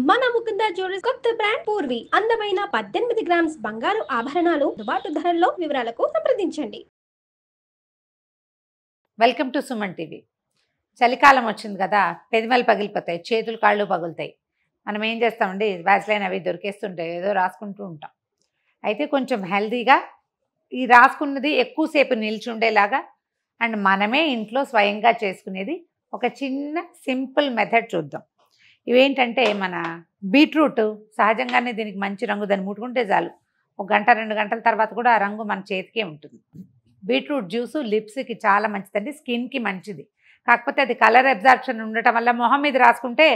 మన ముకుంద జ్యువెలర్స్ కొత్త బ్రాండ్ పూర్వి అందమైన 18 గ్రామ్స్ బంగారు ఆభరణాలు అందుబాటు ధరల్లో వివరాలకు సంప్రదించండి. Welcome to Suman TV. చలికాలం వచ్చింది కదా, పెదిమలు పగిలిపోతాయి, చేతులు కాళ్ళు పగులుతాయి. మనం ఏం చేస్తామండి, వ్యాస్లైన్ అవి దొరికేస్తుంటాయి, ఏదో రాసుకుంటూ ఉంటాం. అయితే కొంచెం హెల్తీగా ఈ రాసుకున్నది ఎక్కువసేపు నిల్చుండేలాగా అండ్ మనమే ఇంట్లో స్వయంగా చేసుకునేది ఒక చిన్న సింపుల్ మెథడ్ చూద్దాం. ఇవేంటంటే మన బీట్రూట్ సహజంగానే దీనికి మంచి రంగు, దాన్ని ముట్టుకుంటే చాలు 1 గంట 2 గంటల తర్వాత కూడా ఆ రంగు మన చేతికే ఉంటుంది. బీట్రూట్ జ్యూసు లిప్స్కి చాలా మంచిదండి, స్కిన్కి మంచిది. కాకపోతే అది కలర్ అబ్జార్ప్షన్ ఉండటం వల్ల మొహం మీద రాసుకుంటే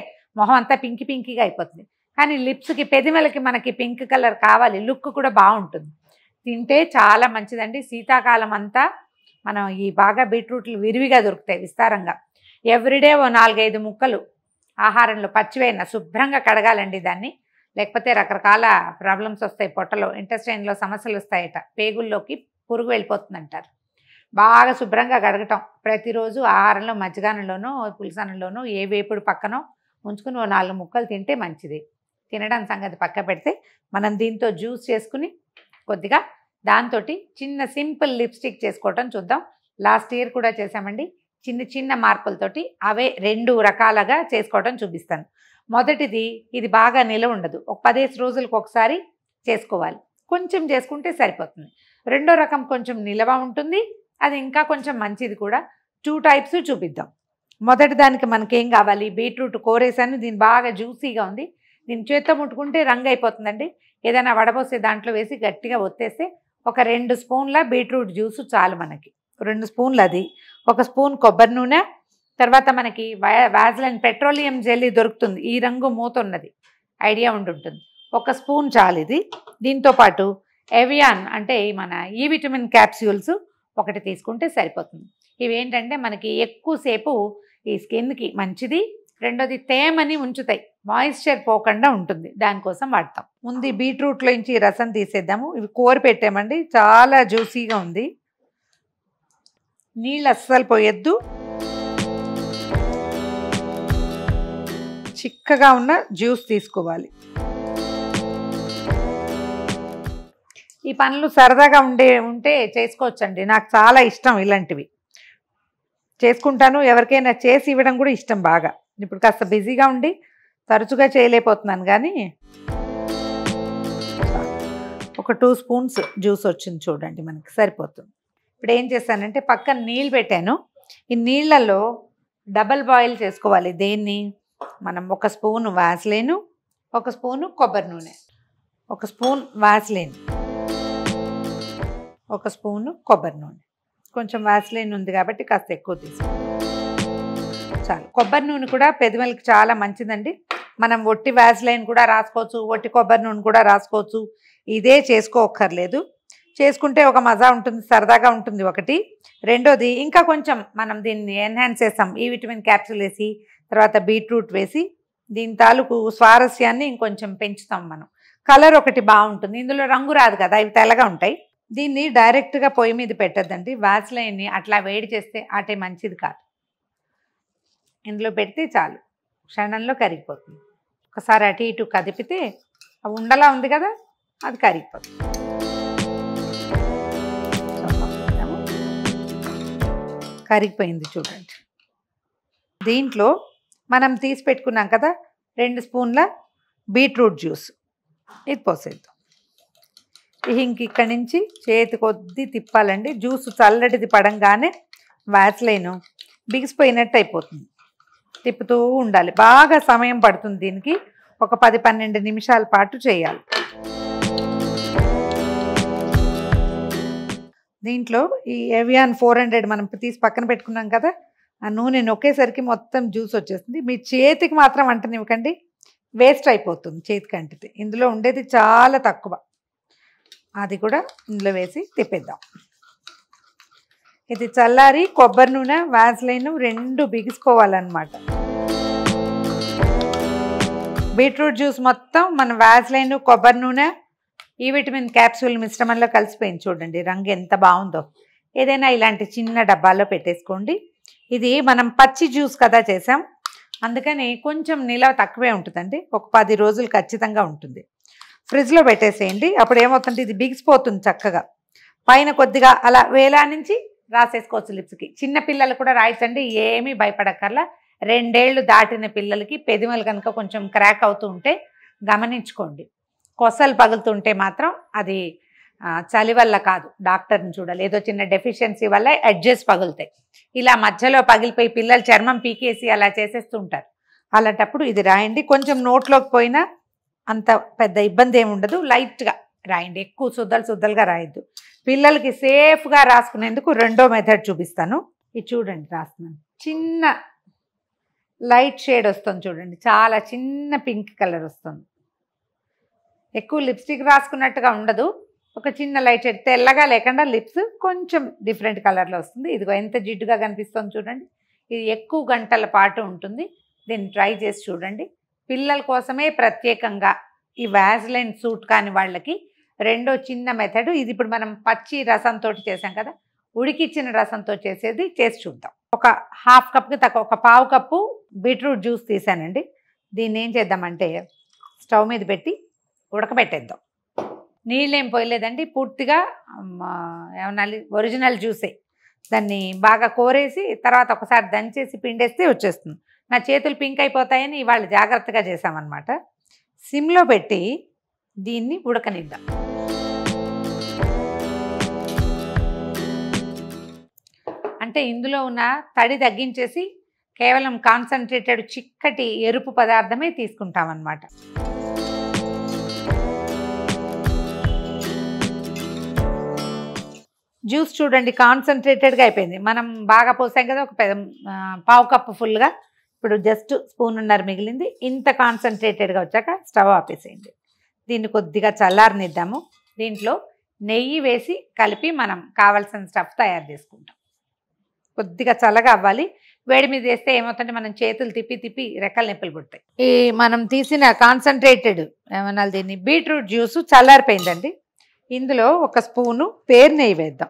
మొహం అంతా పింకీగా అయిపోతుంది. కానీ లిప్స్కి పెదిమలకి మనకి పింక్ కలర్ కావాలి, లుక్ కూడా బాగుంటుంది. తింటే చాలా మంచిదండి. శీతాకాలం అంతా మనం ఈ బాగా బీట్రూట్లు విరివిగా దొరుకుతాయి విస్తారంగా. ఎవ్రీడే ఓ 4-5 ముక్కలు ఆహారంలో పచ్చివైన శుభ్రంగా కడగాలండి దాన్ని, లేకపోతే రకరకాల ప్రాబ్లమ్స్ వస్తాయి. పొట్టలో ఇంటెస్టైన్లో సమస్యలు వస్తాయట, పేగుల్లోకి పురుగు వెళ్ళిపోతుందంటారు. బాగా శుభ్రంగా కడగటం ప్రతిరోజు ఆహారంలో మజ్జిగానంలోనో పులిసనంలోనో ఏ వేపుడు పక్కనో ఉంచుకుని ఓ 4 ముక్కలు తింటే మంచిది. తినడం సంగతి పక్క పెడితే మనం దీంతో జ్యూస్ చేసుకుని కొద్దిగా దాంతో చిన్న సింపుల్ లిప్స్టిక్ చేసుకోవటం చూద్దాం. లాస్ట్ ఇయర్ కూడా చేసామండి. చిన్న చిన్న మార్పులతోటి అవే 2 రకాలుగా చేసుకోవడం చూపిస్తాను. మొదటిది, ఇది బాగా నిలవ ఉండదు, ఒక 15 రోజులకు ఒకసారి చేసుకోవాలి, కొంచెం చేసుకుంటే సరిపోతుంది. రెండో రకం కొంచెం నిలవ ఉంటుంది, అది ఇంకా కొంచెం మంచిది కూడా. 2 టైప్స్ చూపిద్దాం. మొదటి దానికి మనకేం కావాలి, బీట్రూట్ కోరేసాను, దీని బాగా జ్యూసీగా ఉంది. దీన్ని చేత్తో ముట్టుకుంటే రంగు అయిపోతుందండి. ఏదైనా వడబోసే దాంట్లో వేసి గట్టిగా ఒత్తేస్తే ఒక 2 స్పూన్ల బీట్రూట్ జ్యూసు చాలు మనకి. 2 స్పూన్లు అది, 1 స్పూన్ కొబ్బరి నూనె, తర్వాత మనకి వాజ్లైన్ పెట్రోలియం జెల్లీ దొరుకుతుంది, ఈ రంగు మూత ఉన్నది, ఐడియా ఉంటుంటుంది, 1 స్పూన్ చాలు ఇది. దీంతోపాటు ఎవియాన్ అంటే మన ఈ విటమిన్ క్యాప్స్యూల్స్ 1 తీసుకుంటే సరిపోతుంది. ఇవేంటంటే మనకి ఎక్కువసేపు ఈ స్కిన్కి మంచిది. రెండోది తేమని ఉంచుతాయి, మాయిశ్చర్ పోకుండా ఉంటుంది, దానికోసం వాడతాం. ముందు ఈ బీట్రూట్లోంచి రసం తీసేద్దాము. ఇవి కోరి పెట్టామండి, చాలా జ్యూసీగా ఉంది. నీళ్ళు అస్సలు పోయొద్దు, చిక్కగా ఉన్న జ్యూస్ తీసుకోవాలి. ఈ పనులు సరదాగా ఉంటే చేసుకోవచ్చండి. నాకు చాలా ఇష్టం ఇలాంటివి, చేసుకుంటాను. ఎవరికైనా చేసి ఇవ్వడం కూడా ఇష్టం బాగా. ఇప్పుడు కాస్త బిజీగా ఉండి తరచుగా చేయలేకపోతున్నాను, కానీ ఒక 2 స్పూన్స్ జ్యూస్ వచ్చింది చూడండి, మనకి సరిపోతుంది. ఇప్పుడు ఏం చేస్తానంటే పక్కన నీళ్ళు పెట్టాను. ఈ నీళ్ళల్లో డబల్ బాయిల్ చేసుకోవాలి. దేన్ని మనం 1 స్పూను వాస్లైన్, 1 స్పూను కొబ్బరి నూనె, 1 స్పూన్ వాస్లైన్, 1 స్పూను కొబ్బరి నూనె. కొంచెం వాస్లైన్ ఉంది కాబట్టి కాస్త ఎక్కువ తీసుకోండి, చాలు. కొబ్బరి నూనె కూడా పెదవులకి చాలా మంచిదండి. మనం ఒట్టి వాస్లైన్ కూడా రాసుకోవచ్చు, ఒట్టి కొబ్బరి నూనె కూడా రాసుకోవచ్చు, ఇదే చేసుకోక్కర్లేదు. చేసుకుంటే ఒక మజా ఉంటుంది, సరదాగా ఉంటుంది ఒకటి. రెండోది, ఇంకా కొంచెం మనం దీన్ని ఎన్హాన్స్ చేస్తాం, ఈ విటమిన్ క్యాప్సూల్ వేసి తర్వాత బీట్రూట్ వేసి దీని తాలూకు స్వారస్యాన్ని ఇంకొంచెం పెంచుతాం మనం. కలర్ ఒకటి బాగుంటుంది, ఇందులో రంగు రాదు కదా, ఇవి తెల్లగా ఉంటాయి. దీన్ని డైరెక్ట్గా పొయ్యి మీద పెట్టద్దండి, వాస్లైన్ని అట్లా వేడి చేస్తే అటే మంచిది కాదు. ఇందులో పెడితే చాలు, క్షణంలో కరిగిపోతుంది. ఒకసారి అటు ఇటు కదిపితే అది ఉండలా ఉంది కదా, అది కరిగిపోతుంది. కరిగిపోయింది చూడండి. దీంట్లో మనం తీసి పెట్టుకున్నాం కదా 2 స్పూన్ల బీట్రూట్ జ్యూస్, ఇది పోసేద్దాం. ఇంక ఇక్కడి నుంచి చేతి కొద్ది తిప్పాలండి. జ్యూస్ చల్లటిది పడంగానే వాస్లైన్ బిగిసిపోయినట్టు అయిపోతుంది, తిప్పుతూ ఉండాలి. బాగా సమయం పడుతుంది దీనికి, ఒక 10-12 నిమిషాల పాటు చేయాలి. దీంట్లో ఈ ఎవియాన్ 400 మనం తీసి పక్కన పెట్టుకున్నాం కదా, ఆ నూనె నొక్కేసరికి మొత్తం జ్యూస్ వచ్చేస్తుంది. మీ చేతికి మాత్రం అంటనివ్వకండి, వేస్ట్ అయిపోతుంది చేతికి అంటితే. ఇందులో ఉండేది చాలా తక్కువ, అది కూడా ఇందులో వేసి తిప్పేద్దాం. ఇది చల్లారి కొబ్బరి నూనె వాస్లైన్ 2 బిగిసిపోవాలన్నమాట. బీట్రూట్ జ్యూస్ మొత్తం మన వాస్లైన్, కొబ్బరి నూనె, ఈ విటమిన్ క్యాప్సూల్ మిశ్రమంలో కలిసిపోయింది చూడండి, రంగు ఎంత బాగుందో. ఏదైనా ఇలాంటి చిన్న డబ్బాలో పెట్టేసుకోండి. ఇది మనం పచ్చి జ్యూస్ కదా చేసాం, అందుకని కొంచెం నిలవ తక్కువే ఉంటుందండి. ఒక 10 రోజులు ఖచ్చితంగా ఉంటుంది. ఫ్రిడ్జ్లో పెట్టేసేయండి. అప్పుడు ఏమవుతుందంటే ఇది బిగిసిపోతుంది చక్కగా. పైన కొద్దిగా అలా వేలా నుంచి రాసేసుకోవచ్చు లిప్స్కి. చిన్న పిల్లలు కూడా రాయచ్చండి, ఏమీ భయపడక్కర్లా. 2 ఏళ్ళు దాటిన పిల్లలకి పెదిమలు కనుక కొంచెం క్రాక్ అవుతూ ఉంటే గమనించుకోండి. కొసలు పగులుతుంటే మాత్రం అది చలి వల్ల కాదు, డాక్టర్ని చూడాలి. ఏదో చిన్న డెఫిషియన్సీ వల్ల ఎడ్జెస్ పగులుతాయి. ఇలా మధ్యలో పగిలిపోయి పిల్లలు చర్మం పీకేసి అలా చేసేస్తూ ఉంటారు. అలాంటప్పుడు ఇది రాయండి. కొంచెం నోట్లోకి పోయినా అంత పెద్ద ఇబ్బంది ఏమి ఉండదు. లైట్గా రాయండి, ఎక్కువ సుద్దలుగా రాయొద్దు. పిల్లలకి సేఫ్గా రాసుకునేందుకు రెండో మెథడ్ చూపిస్తాను. ఇది చూడండి, రాస్తున్నాను. చిన్న లైట్ షేడ్ వస్తుంది చూడండి, చాలా చిన్న పింక్ కలర్ వస్తుంది. ఎక్కువ లిప్స్టిక్ రాసుకున్నట్టుగా ఉండదు, ఒక చిన్న లైట్ షేడ్, తెల్లగా లేకుండా లిప్స్ కొంచెం డిఫరెంట్ కలర్లో వస్తుంది. ఇదిగో ఎంత జిడ్డుగా కనిపిస్తుంది చూడండి. ఇది ఎక్కువ గంటల పాటు ఉంటుంది. దీన్ని ట్రై చేసి చూడండి. పిల్లల కోసమే ప్రత్యేకంగా ఈ వ్యాజ్లైన్ సూట్ కాని వాళ్ళకి రెండో చిన్న మెథడ్ ఇది. ఇప్పుడు మనం పచ్చి రసంతో చేసాం కదా, ఉడికిచ్చిన రసంతో చేసేది చేసి చూద్దాం. ఒక హాఫ్ కప్కి తక్కువ, ఒక పావు కప్పు బీట్రూట్ జ్యూస్ తీసానండి. దీన్ని ఏం చేద్దామంటే స్టవ్ మీద పెట్టి ఉడకబెట్టేద్దాం. నీళ్ళేం పోయలేదండి, పూర్తిగా ఏమన్నా ఒరిజినల్ జ్యూసే. దాన్ని బాగా కోరేసి తర్వాత ఒకసారి దంచేసి పిండేస్తే వచ్చేస్తుంది. నా చేతులు పింక్ అయిపోతాయని ఇవాళ జాగ్రత్తగా చేసామన్నమాట. సిమ్లో పెట్టి దీన్ని ఉడకనిద్దాం. అంటే ఇందులో ఉన్న తడి తగ్గించేసి కేవలం కాన్సన్ట్రేటెడ్ చిక్కటి ఎరుపు పదార్థమే తీసుకుంటామన్నమాట. జ్యూస్ చూడండి కాన్సన్ట్రేటెడ్గా అయిపోయింది. మనం బాగా పోసాం కదా, ఒక పావు కప్పు ఫుల్గా. ఇప్పుడు జస్ట్ స్పూన్నర మిగిలింది. ఇంత కాన్సన్ట్రేటెడ్గా వచ్చాక స్టవ్ ఆపేసేయండి. దీన్ని కొద్దిగా చల్లారనిద్దాము. దీంట్లో నెయ్యి వేసి కలిపి మనం కావాల్సిన స్టఫ్ తయారు చేసుకుంటాం. కొద్దిగా చల్లగా అవ్వాలి. వేడి మీద వేస్తే ఏమవుతుందంటే మనం చేతులు తిప్పి రెక్కలు నొప్పులు పుడతాయి. ఈ మనం తీసిన కాన్సన్ట్రేటెడ్ ఏమన్నా దీన్ని బీట్రూట్ జ్యూస్ చల్లారిపోయిందండి. ఇందులో ఒక స్పూను పేరు నెయ్యి వేద్దాం.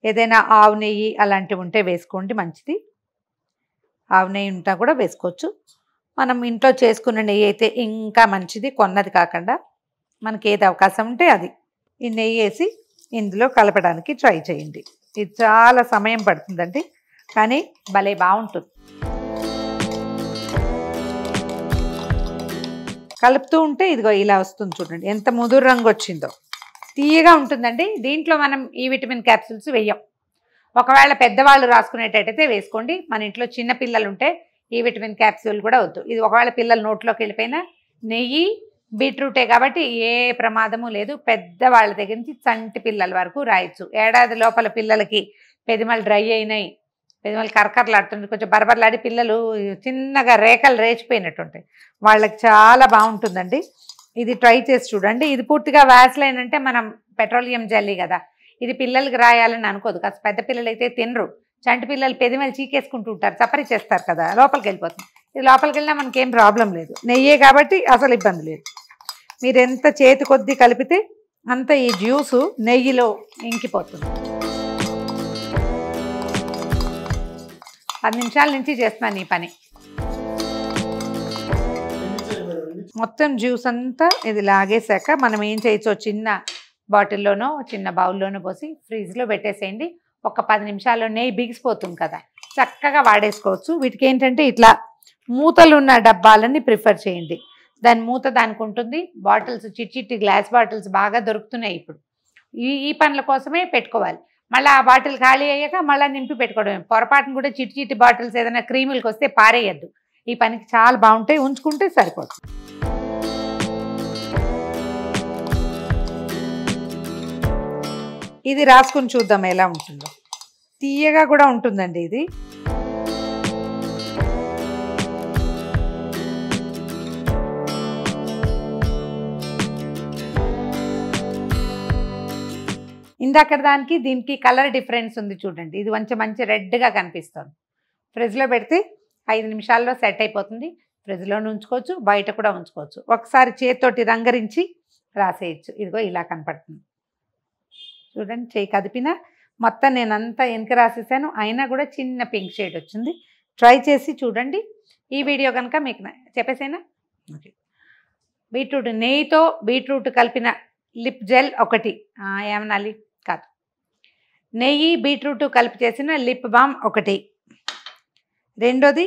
ఏదైనా ఆవు నెయ్యి అలాంటివి ఉంటే వేసుకోండి, మంచిది. ఆవు నెయ్యి ఉంటా కూడా వేసుకోవచ్చు. మనం ఇంట్లో చేసుకున్న నెయ్యి అయితే ఇంకా మంచిది, కొన్నది కాకుండా. మనకి ఏది అవకాశం ఉంటే అది. ఈ నెయ్యి వేసి ఇందులో కలపడానికి ట్రై చేయండి. ఇది చాలా సమయం పడుతుందండి, కానీ భలే బాగుంటుంది. కలుపుతూ ఉంటే ఇదిగో ఇలా వస్తుంది చూడండి, ఎంత ముదురు రంగు వచ్చిందో. తీయగా ఉంటుందండి. దీంట్లో మనం ఈ విటమిన్ క్యాప్సూల్స్ వేయం. ఒకవేళ పెద్దవాళ్ళు రాసుకునేటట్టయితే వేసుకోండి. మన ఇంట్లో చిన్న పిల్లలు ఉంటే ఈ విటమిన్ క్యాప్సూల్ కూడా వద్దు. ఇది ఒకవేళ పిల్లలు నోట్లోకి వెళ్ళిపోయినా నెయ్యి బీట్రూటే కాబట్టి ఏ ప్రమాదము లేదు. పెద్దవాళ్ళ దగ్గర నుంచి చంటి పిల్లల వరకు రాయొచ్చు. ఏడాది లోపల పిల్లలకి పెదిమలు డ్రై అయినాయి, పెదిమలు కరకరలాడుతుంది, కొంచెం బరబరలాడి పిల్లలు చిన్నగా రేఖలు రేచిపోయినట్టుంటాయి, వాళ్ళకి చాలా బాగుంటుందండి. ఇది ట్రై చేసి చూడండి. ఇది పూర్తిగా వ్యాస్లైన్ అంటే మనం పెట్రోలియం జెల్లీ కదా, ఇది పిల్లలకి రాయాలని అనుకోదు. కాస్త పెద్ద పిల్లలు అయితే తినరు. చంటి పిల్లలు పెదిమలు చీకేసుకుంటూ ఉంటారు, చప్పరి చేస్తారు కదా, లోపలికి వెళ్ళిపోతుంది. ఇది లోపలికి వెళ్ళినా మనకేం ప్రాబ్లం లేదు, నెయ్యే కాబట్టి అసలు ఇబ్బంది లేదు. మీరు ఎంత చేతి కొద్దీ కలిపితే అంత ఈ జ్యూసు నెయ్యిలో ఇంకిపోతుంది. 10 నిమిషాల నుంచి చేస్తున్నాను ఈ పని. మొత్తం జ్యూస్ అంతా ఇది లాగేశాక మనం ఏం చేయొచ్చో చిన్న బాటిల్లోనో చిన్న బౌల్లోనో పోసి ఫ్రిడ్జ్లో పెట్టేసేయండి. ఒక 10 నిమిషాల్లో నెయ్యి బిగిసిపోతుంది కదా, చక్కగా వాడేసుకోవచ్చు. వీటికి ఏంటంటే ఇట్లా మూతలు ఉన్న డబ్బాలని ప్రిఫర్ చేయండి. దాని మూత దానికి ఉంటుంది. బాటిల్స్ చిట్టి గ్లాస్ బాటిల్స్ బాగా దొరుకుతున్నాయి ఇప్పుడు. ఈ పనుల కోసమే పెట్టుకోవాలి. మళ్ళీ ఆ బాటిల్ ఖాళీ అయ్యాక మళ్ళీ నింపి పెట్టుకోవడం. పొరపాటును కూడా చిట్టి బాటిల్స్ ఏదైనా క్రీములకు వస్తే పారేయద్దు. ఈ పనికి చాలా బాగుంటాయి, ఉంచుకుంటే సరిపోతుంది. ఇది రాసుకుని చూద్దాం ఎలా ఉంటుందో. తీయగా కూడా ఉంటుందండి ఇది. ఇందాక దానికి దీనికి కలర్ డిఫరెన్స్ ఉంది చూడండి. ఇది కొంచెం మంచి రెడ్గా కనిపిస్తుంది. ఫ్రిడ్జ్లో పెడితే 5 నిమిషాల్లో సెట్ అయిపోతుంది. ఫ్రిడ్జ్లో ఉంచుకోవచ్చు, బయట కూడా ఉంచుకోవచ్చు. ఒకసారి చేతితోటి రంగరించి రాసేయచ్చు. ఇదిగో ఇలా కనపడుతుంది చూడండి. చేయి కదిపినా మొత్తం నేనంతా వెనక రాసేసాను, అయినా కూడా చిన్న పింక్ షేడ్ వచ్చింది. ట్రై చేసి చూడండి. ఈ వీడియో కనుక మీకు చెప్పేసేనా? ఓకే. బీట్రూట్ నెయ్యితో బీట్రూట్ కలిపిన లిప్ జెల్ ఒకటి, ఏమనాలి కాదు, నెయ్యి బీట్రూట్ కలిపి చేసిన లిప్ బామ్ ఒకటి. రెండోది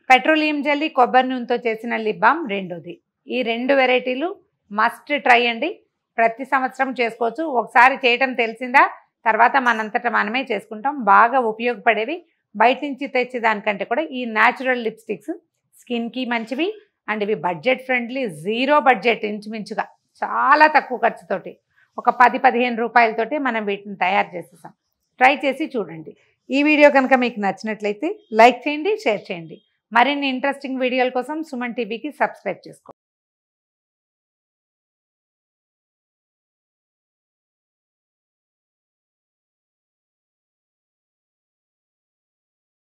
పెట్రోలియం జెల్లీ కొబ్బరి నూనెతో చేసిన లిప్ బామ్ రెండోది. ఈ 2 వెరైటీలు మస్ట్ ట్రై అండి. ప్రతి సంవత్సరం చేసుకోవచ్చు. ఒకసారి చేయటం తెలిసిందా తర్వాత మనంతటా మనమే చేసుకుంటాం. బాగా ఉపయోగపడేవి. బయట నుంచి తెచ్చే దానికంటే కూడా ఈ న్యాచురల్ లిప్స్టిక్స్ స్కిన్కి మంచివి అండ్ ఇవి బడ్జెట్ ఫ్రెండ్లీ, 0 బడ్జెట్, ఇంచుమించుగా చాలా తక్కువ ఖర్చుతోటి ఒక 10-15 రూపాయలతోటి మనం వీటిని తయారు చేసేసాం. ట్రై చేసి చూడండి. ఈ వీడియో కనుక మీకు నచ్చినట్లయితే లైక్ చేయండి, షేర్ చేయండి. మరిన్ని ఇంట్రెస్టింగ్ వీడియోల కోసం సుమన్ టీవీకి సబ్స్క్రైబ్ చేసుకోండి.